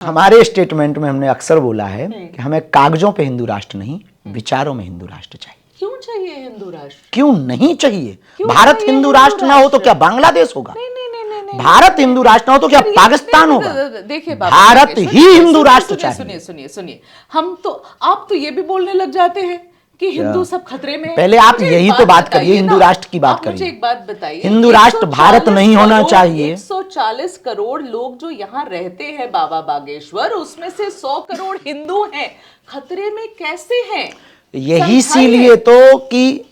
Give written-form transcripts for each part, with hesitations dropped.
हमारे स्टेटमेंट में हमने अक्सर बोला है कि हमें कागजों पे हिंदू राष्ट्र नहीं, विचारों में हिंदू राष्ट्र चाहिए। क्यों चाहिए हिंदू राष्ट्र? क्यों नहीं चाहिए? क्यों भारत चाहिए हिंदू राष्ट्र ना हो तो क्या बांग्लादेश होगा? नहीं नहीं नहीं नहीं, नहीं भारत हिंदू राष्ट्र ना हो तो क्या पाकिस्तान होगा? देखिए भारत ही हिंदू राष्ट्र चाहिए। सुनिए सुनिए सुनिए, हम तो आप तो ये भी बोलने लग जाते हैं कि हिंदू सब खतरे में है। पहले आप मुझे यही एक तो बात बात करिए, हिंदू बताइए राष्ट्र की बात आप मुझे करिए। एक बात बताइए, हिंदू राष्ट्र भारत नहीं होना चाहिए। 140 करोड़ लोग जो यहाँ रहते हैं बाबा बागेश्वर, उसमें से 100 करोड़ हिंदू हैं, खतरे में कैसे हैं? यही इसीलिए तो कि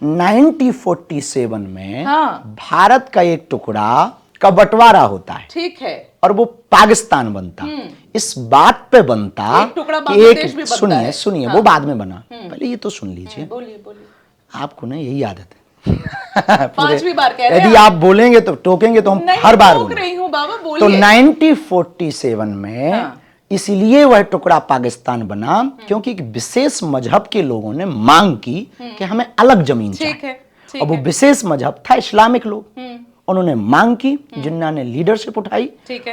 1947 में भारत का एक टुकड़ा का बंटवारा होता है, ठीक है, और वो पाकिस्तान बनता। इस बात पे बनता एक टुकड़ा कि बांग्लादेश भी बनता सुनिए है। सुनिए वो बाद में बना, पहले ये तो सुन लीजिए। बोलिए बोलिए, आपको ना यही आदत है 5वीं बार कह रहे हैं यदि आप बोलेंगे तो टोकेंगे तो हम नहीं, हर बार टोक रही हूं बाबा, बोलिए। तो 1947 में इसलिए वह टुकड़ा पाकिस्तान बना क्योंकि एक विशेष मजहब के लोगों ने मांग की कि हमें अलग जमीन चाहिए। अब वो विशेष मजहब था इस्लामिक लोग, उन्होंने मांग की, जिन्ना ने लीडरशिप उठाई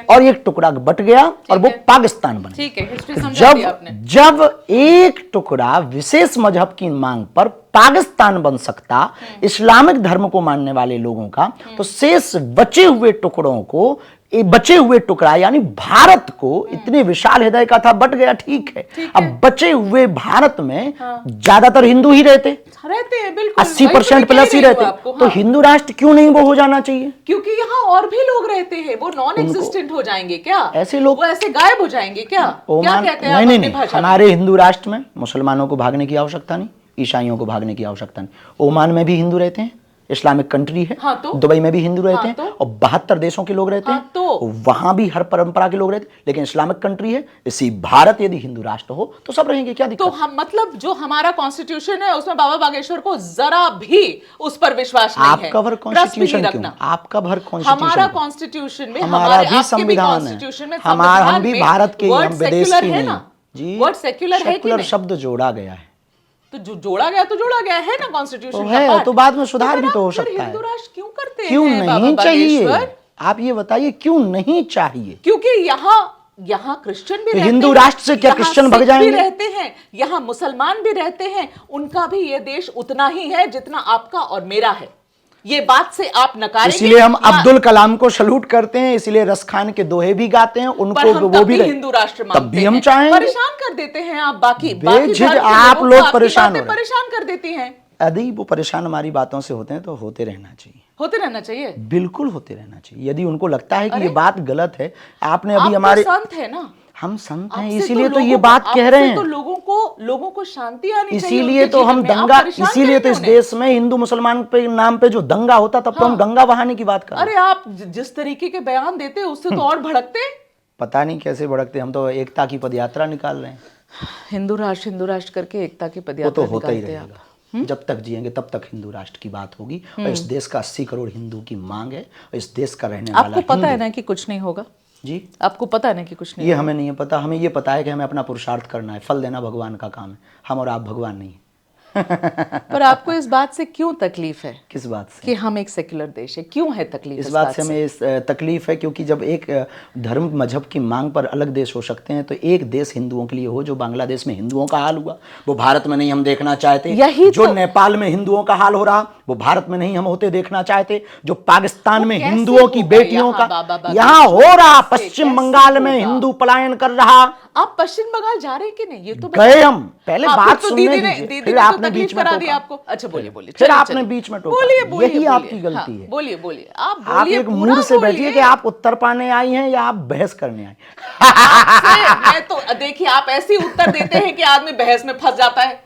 और एक टुकड़ा बट गया और वो पाकिस्तान बना। ठीक है, हिस्ट्री समझा दी आपने। जब एक टुकड़ा विशेष मजहब की मांग पर पाकिस्तान बन सकता इस्लामिक धर्म को मानने वाले लोगों का, तो शेष बचे हुए टुकड़ों को, बचे हुए टुकड़ा यानी भारत को, इतने विशाल हृदय का था, बट गया, ठीक है। अब बचे हुए भारत में ज्यादातर हिंदू ही रहते हैं, बिल्कुल 80% प्लस ही रहते, तो हिंदू राष्ट्र क्यों नहीं वो हो जाना चाहिए? क्योंकि यहाँ और भी लोग रहते हैं, वो नॉन एग्जिस्टेंट हो जाएंगे क्या? ऐसे लोग वो ऐसे गायब हो जाएंगे क्या? क्या कहते हैं? नहीं, हमारे हिंदू राष्ट्र में मुसलमानों को भागने की आवश्यकता नहीं, ईसाइयों को भागने की आवश्यकता नहीं। ओमान में भी हिंदू रहते हैं, इस्लामिक कंट्री है। दुबई में भी हिंदू रहते हैं और 72 देशों के लोग रहते हैं, तो वहां भी हर परंपरा के लोग रहते हैं, लेकिन इस्लामिक कंट्री है। इसी भारत यदि हिंदू राष्ट्र हो तो सब रहेंगे, क्या दिक्कत? तो हम मतलब जो हमारा कॉन्स्टिट्यूशन है उसमें बाबा बागेश्वर को जरा भी उस पर विश्वास नहीं है। आपका भर कॉन्स्टिट्यूशन क्यों? आपका भर कॉन्स्टिट्यूशन, हमारा कॉन्स्टिट्यूशन में, हमारा भी संविधान है, हमारा, हम भी भारत के, हम विदेश की नहीं जी। वर्ड सेक्युलर है, सेक्युलर शब्द जोड़ा गया है, तो जो जोड़ा गया तो जोड़ा गया है ना कॉन्स्टिट्यूशन तो है, तो बाद में सुधार भी तो हो सकता है। हिंदू राष्ट्र क्यों करते हैं? क्यों नहीं चाहिए? आप ये बताइए क्यों नहीं चाहिए? क्योंकि यहाँ क्रिश्चियन भी रहते हैं, हिंदू राष्ट्र से क्या क्रिश्चियन भग जाएंगे? रहते हैं, यहाँ मुसलमान भी रहते हैं, उनका भी ये देश उतना ही है जितना आपका और मेरा है। ये बात से आप नकारेंगे? इसलिए हम अब्दुल कलाम को सैल्यूट करते हैं, इसलिए रस खान के दोहे भी गाते हैं, उनको वो भी हिंदू राष्ट्र मानते हैं, तब भी हम चाहेंगे। परेशान कर देते हैं आप, बाकी आप लोग परेशान कर देती हैं। यदि वो परेशान हमारी बातों से होते हैं तो होते रहना चाहिए, होते रहना चाहिए, बिल्कुल होते रहना चाहिए। यदि उनको लगता है कि ये बात गलत है, आपने अभी हमारे संत है ना, हम संत हैं, इसीलिए तो ये बात कह रहे हैं, तो लोगों को शांति आनी चाहिए, इसीलिए तो हम दंगा, इसीलिए तो इस देश में हिंदू मुसलमान पे नाम पे जो दंगा होता, तब तो हम दंगा बहाने की बात कर रहे हैं। अरे आप जिस तरीके के बयान देते हैं उससे तो और भड़कते। पता नहीं कैसे भड़कते, हम तो एकता की पदयात्रा निकाल रहे हैं। हिंदू राष्ट्र करके एकता की पदयात्रा तो होता ही रहेगा, जब तक जिएंगे तब तक हिंदू राष्ट्र की बात होगी। और इस देश का 80 करोड़ हिंदू की मांग है, और इस देश का रहने वाला, आपको पता है ना कि कुछ नहीं होगा जी, आपको पता है ना कि कुछ नहीं, ये हमें नहीं है पता। हमें ये पता है कि हमें अपना पुरुषार्थ करना है, फल देना भगवान का काम है, हम और आप भगवान नहीं। पर आपको इस बात से क्यों तकलीफ है? किस बात से? कि हम एक सेक्युलर देश है, क्यों है तकलीफ? इस बात से हमें तकलीफ है क्योंकि जब एक धर्म मजहब की मांग पर अलग देश हो सकते हैं, तो एक देश हिंदुओं के लिए हो, जो बांग्लादेश में हिंदुओं का हाल हुआ वो भारत में नहीं हम देखना चाहते। यही जो नेपाल में हिंदुओं का हाल हो रहा वो भारत में नहीं हम होते देखना चाहते। जो पाकिस्तान में हिंदुओं की बेटियों का यहाँ हो रहा, पश्चिम बंगाल में हिंदू पलायन कर रहा। आप पश्चिम बंगाल जा रहे हैं कि नहीं? ये तो गए हम, पहले बात सुनने दीजिए, फिर आपने बीच में करा दिया आपको। अच्छा बोलिए, फिर आपने बीच में टोका, यही आपकी गलती है। बोलिए आप एक मूड से बैठिए कि आप उत्तर पाने आई हैं या आप बहस करने आई। मैं तो देखिए, आप ऐसे उत्तर देते हैं कि आदमी बहस में फंस जाता है।